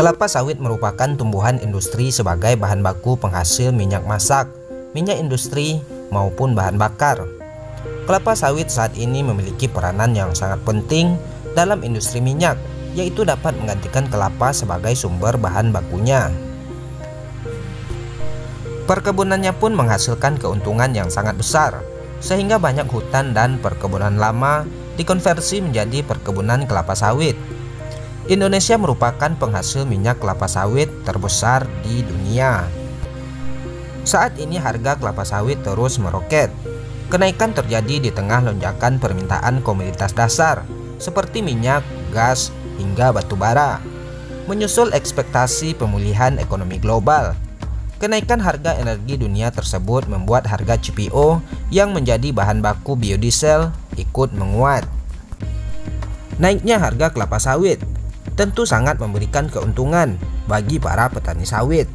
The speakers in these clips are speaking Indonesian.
Kelapa sawit merupakan tumbuhan industri sebagai bahan baku penghasil minyak masak, minyak industri, maupun bahan bakar. Kelapa sawit saat ini memiliki peranan yang sangat penting dalam industri minyak, yaitu dapat menggantikan kelapa sebagai sumber bahan bakunya. Perkebunannya pun menghasilkan keuntungan yang sangat besar, sehingga banyak hutan dan perkebunan lama dikonversi menjadi perkebunan kelapa sawit. Indonesia merupakan penghasil minyak kelapa sawit terbesar di dunia. Saat ini harga kelapa sawit terus meroket. Kenaikan terjadi di tengah lonjakan permintaan komoditas dasar seperti minyak, gas, hingga batu bara. Menyusul ekspektasi pemulihan ekonomi global, kenaikan harga energi dunia tersebut membuat harga CPO yang menjadi bahan baku biodiesel ikut menguat. Naiknya harga kelapa sawit tentu sangat memberikan keuntungan bagi para petani sawit.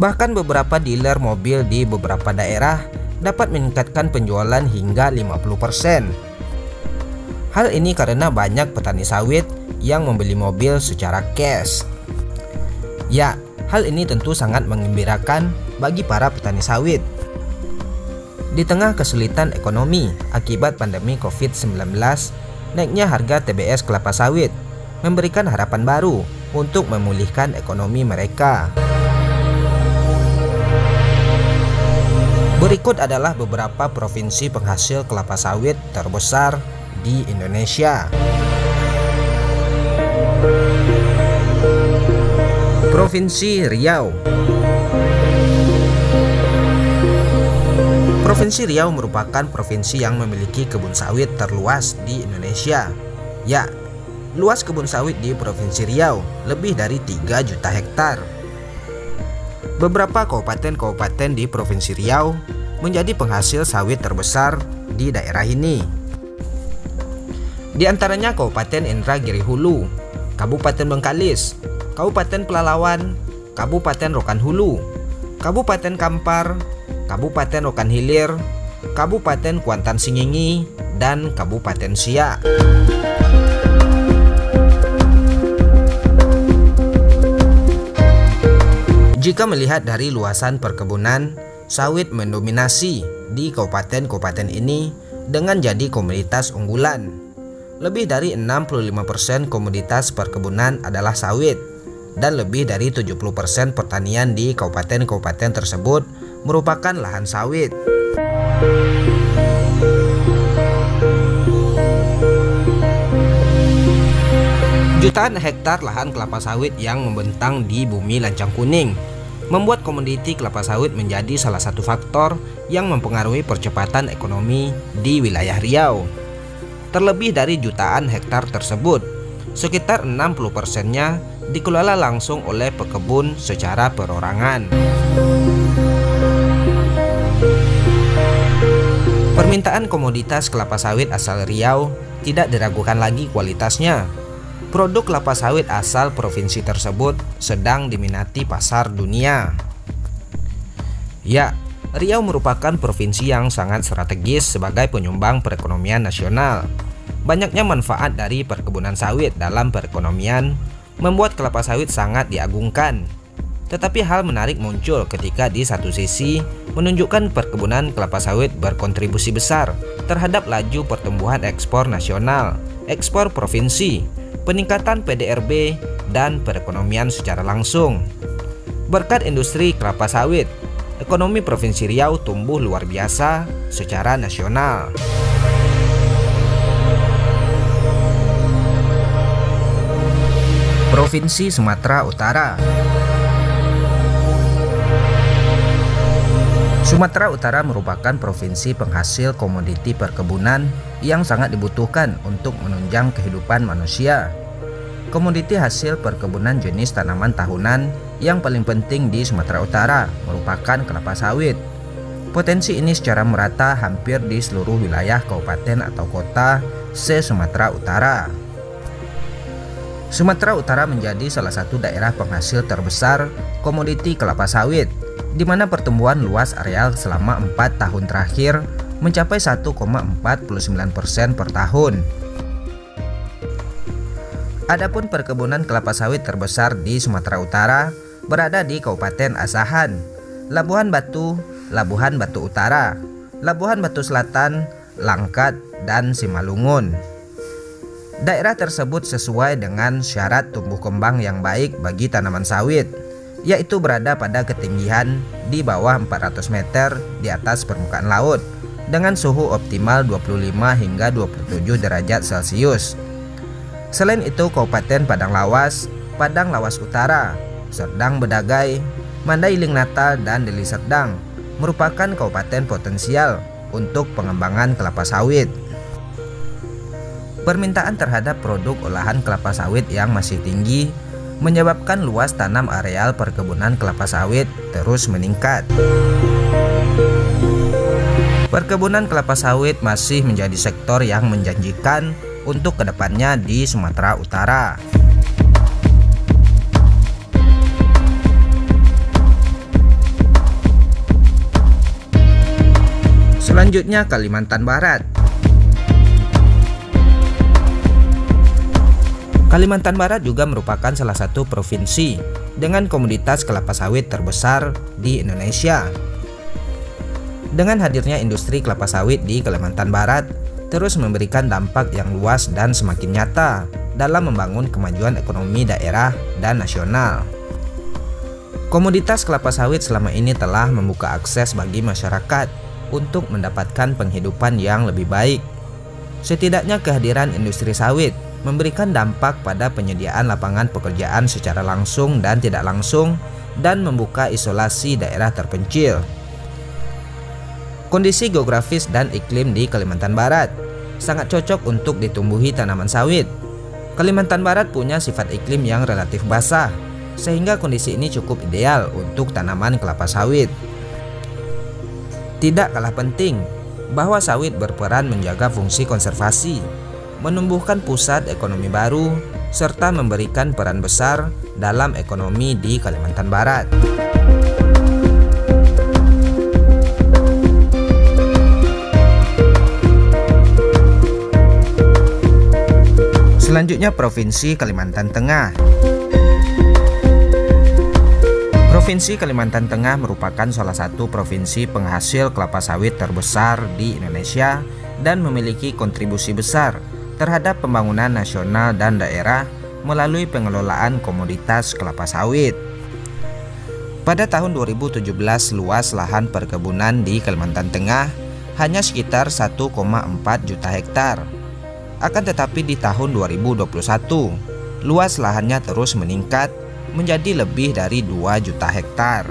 Bahkan beberapa dealer mobil di beberapa daerah dapat meningkatkan penjualan hingga 50%. Hal ini karena banyak petani sawit yang membeli mobil secara cash. Ya, hal ini tentu sangat menggembirakan bagi para petani sawit. Di tengah kesulitan ekonomi akibat pandemi COVID-19, naiknya harga TBS kelapa sawit memberikan harapan baru untuk memulihkan ekonomi mereka. Berikut adalah beberapa provinsi penghasil kelapa sawit terbesar di Indonesia. Provinsi Riau. Provinsi Riau merupakan provinsi yang memiliki kebun sawit terluas di Indonesia. Ya, luas kebun sawit di Provinsi Riau lebih dari 3 juta hektar. Beberapa kabupaten-kabupaten di Provinsi Riau menjadi penghasil sawit terbesar di daerah ini. Di antaranya Kabupaten Indragiri Hulu, Kabupaten Bengkalis, Kabupaten Pelalawan, Kabupaten Rokan Hulu, Kabupaten Kampar, Kabupaten Rokan Hilir, Kabupaten Kuantan Singingi, dan Kabupaten Siak. Jika melihat dari luasan perkebunan, sawit mendominasi di kabupaten-kabupaten ini dengan jadi komoditas unggulan. Lebih dari 65% komoditas perkebunan adalah sawit, dan lebih dari 70% pertanian di kabupaten-kabupaten tersebut merupakan lahan sawit. Jutaan hektar lahan kelapa sawit yang membentang di bumi lancang kuning membuat komoditi kelapa sawit menjadi salah satu faktor yang mempengaruhi percepatan ekonomi di wilayah Riau. Terlebih dari jutaan hektar tersebut, sekitar 60%-nya dikelola langsung oleh pekebun secara perorangan. Permintaan komoditas kelapa sawit asal Riau tidak diragukan lagi kualitasnya. Produk kelapa sawit asal provinsi tersebut sedang diminati pasar dunia. Ya, Riau merupakan provinsi yang sangat strategis sebagai penyumbang perekonomian nasional. Banyaknya manfaat dari perkebunan sawit dalam perekonomian membuat kelapa sawit sangat diagungkan. Tetapi hal menarik muncul ketika di satu sisi menunjukkan perkebunan kelapa sawit berkontribusi besar terhadap laju pertumbuhan ekspor nasional, ekspor provinsi, peningkatan PDRB, dan perekonomian secara langsung. Berkat industri kelapa sawit, ekonomi Provinsi Riau tumbuh luar biasa secara nasional. Provinsi Sumatera Utara. Sumatera Utara merupakan provinsi penghasil komoditi perkebunan yang sangat dibutuhkan untuk menunjang kehidupan manusia. Komoditi hasil perkebunan jenis tanaman tahunan yang paling penting di Sumatera Utara merupakan kelapa sawit. Potensi ini secara merata hampir di seluruh wilayah kabupaten atau kota se-Sumatera Utara. Sumatera Utara menjadi salah satu daerah penghasil terbesar komoditi kelapa sawit, di mana pertumbuhan luas areal selama 4 tahun terakhir mencapai 1,49% per tahun. Adapun perkebunan kelapa sawit terbesar di Sumatera Utara berada di Kabupaten Asahan, Labuhan Batu, Labuhan Batu Utara, Labuhan Batu Selatan, Langkat, dan Simalungun. Daerah tersebut sesuai dengan syarat tumbuh kembang yang baik bagi tanaman sawit, yaitu berada pada ketinggian di bawah 400 meter di atas permukaan laut dengan suhu optimal 25 hingga 27 derajat Celcius. Selain itu, Kabupaten Padang Lawas, Padang Lawas Utara, Serdang Bedagai, Mandailing Natal, dan Deli Serdang merupakan kabupaten potensial untuk pengembangan kelapa sawit. Permintaan terhadap produk olahan kelapa sawit yang masih tinggi menyebabkan luas tanam areal perkebunan kelapa sawit terus meningkat. Perkebunan kelapa sawit masih menjadi sektor yang menjanjikan untuk kedepannya di Sumatera Utara. Selanjutnya Kalimantan Barat. Kalimantan Barat juga merupakan salah satu provinsi dengan komoditas kelapa sawit terbesar di Indonesia. Dengan hadirnya industri kelapa sawit di Kalimantan Barat terus memberikan dampak yang luas dan semakin nyata dalam membangun kemajuan ekonomi daerah dan nasional. Komoditas kelapa sawit selama ini telah membuka akses bagi masyarakat untuk mendapatkan penghidupan yang lebih baik. Setidaknya kehadiran industri sawit memberikan dampak pada penyediaan lapangan pekerjaan secara langsung dan tidak langsung dan membuka isolasi daerah terpencil. Kondisi geografis dan iklim di Kalimantan Barat sangat cocok untuk ditumbuhi tanaman sawit. Kalimantan Barat punya sifat iklim yang relatif basah, sehingga kondisi ini cukup ideal untuk tanaman kelapa sawit. Tidak kalah penting bahwa sawit berperan menjaga fungsi konservasi, menumbuhkan pusat ekonomi baru, serta memberikan peran besar dalam ekonomi di Kalimantan Barat. Selanjutnya Provinsi Kalimantan Tengah. Provinsi Kalimantan Tengah merupakan salah satu provinsi penghasil kelapa sawit terbesar di Indonesia dan memiliki kontribusi besar terhadap pembangunan nasional dan daerah melalui pengelolaan komoditas kelapa sawit. Pada tahun 2017, luas lahan perkebunan di Kalimantan Tengah hanya sekitar 1,4 juta hektar. Akan tetapi di tahun 2021, luas lahannya terus meningkat menjadi lebih dari 2 juta hektar.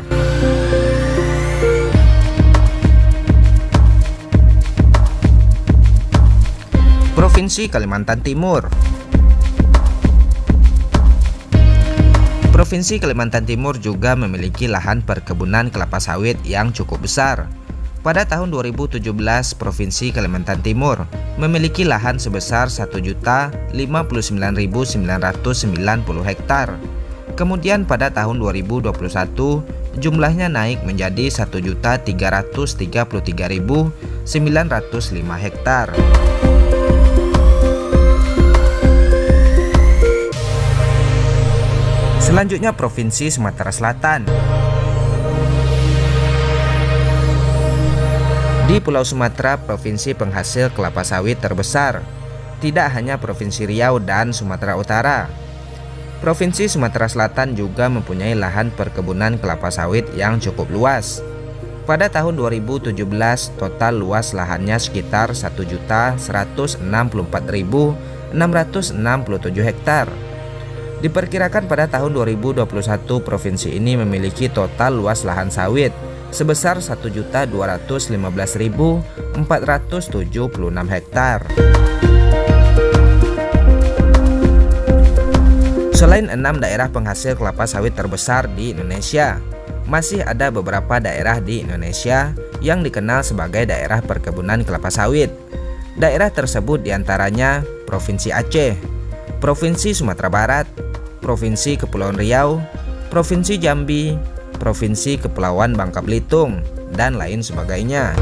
Provinsi Kalimantan Timur. Provinsi Kalimantan Timur juga memiliki lahan perkebunan kelapa sawit yang cukup besar. Pada tahun 2017, Provinsi Kalimantan Timur memiliki lahan sebesar 1.059.990 hektar. Kemudian pada tahun 2021, jumlahnya naik menjadi 1.333.905 hektar. Selanjutnya Provinsi Sumatera Selatan. Di Pulau Sumatera, provinsi penghasil kelapa sawit terbesar. Tidak hanya Provinsi Riau dan Sumatera Utara, Provinsi Sumatera Selatan juga mempunyai lahan perkebunan kelapa sawit yang cukup luas. Pada tahun 2017, total luas lahannya sekitar 1.164.667 hektar. Diperkirakan pada tahun 2021, provinsi ini memiliki total luas lahan sawit sebesar 1.215.476 hektar. Selain 6 daerah penghasil kelapa sawit terbesar di Indonesia, masih ada beberapa daerah di Indonesia yang dikenal sebagai daerah perkebunan kelapa sawit. Daerah tersebut diantaranya Provinsi Aceh, Provinsi Sumatera Barat, Provinsi Kepulauan Riau, Provinsi Jambi, Provinsi Kepulauan Bangka Belitung, dan lain sebagainya.